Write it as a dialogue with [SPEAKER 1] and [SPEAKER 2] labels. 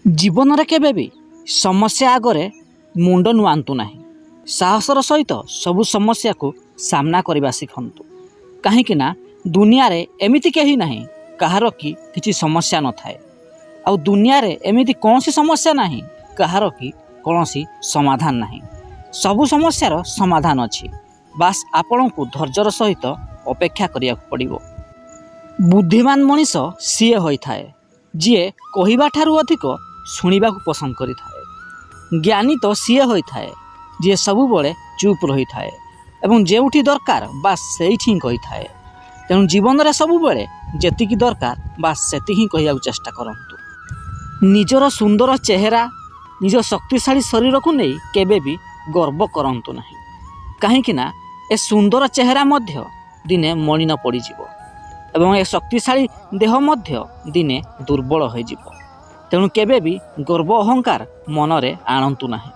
[SPEAKER 1] जीवन में केबे भी समस्या आगरे मुंड नुआंतु नहीं। साहसर सहित सबु समस्या को सामना करने शिखंतु। कहीं दुनिया रे एमिति कहीं नहीं कहार की किसी समस्या न थाए। आ दुनिया रे एमिति कौन सी समस्या नहीं कहार की कौन सी समाधान नहीं। सबु समस्यार समाधान अच्छी, बास आपण को धैर्यर सहित अपेक्षा करिया पड़िबो। बुद्धिमान मनीष सीए होइथाए जीए कहिबा ठारू अधिक शुणा पसंद करिथाए। ज्ञानी तो सीए होइथाए जी सबुबले चुप रही थाए एवं जेउठी दरकार बास सेठी कही थाए। तेणु जीवन में सबुबले जेतिकी दरकार बास सेति ही कहिया चेष्टा करंतु। निजर सुंदर चेहरा निज शक्तिशाली शरीर को नहीं केबे भी गर्व करंतु नहीं। कहीं ए सुंदर चेहरा मध्य दिने मलिन पड़ीजिवो एवं ए शक्तिशाली देह मध्य दिने दुर्बल हो। तेणु केबे भी गर्व अहंकार मनरे आणंतु नहीं।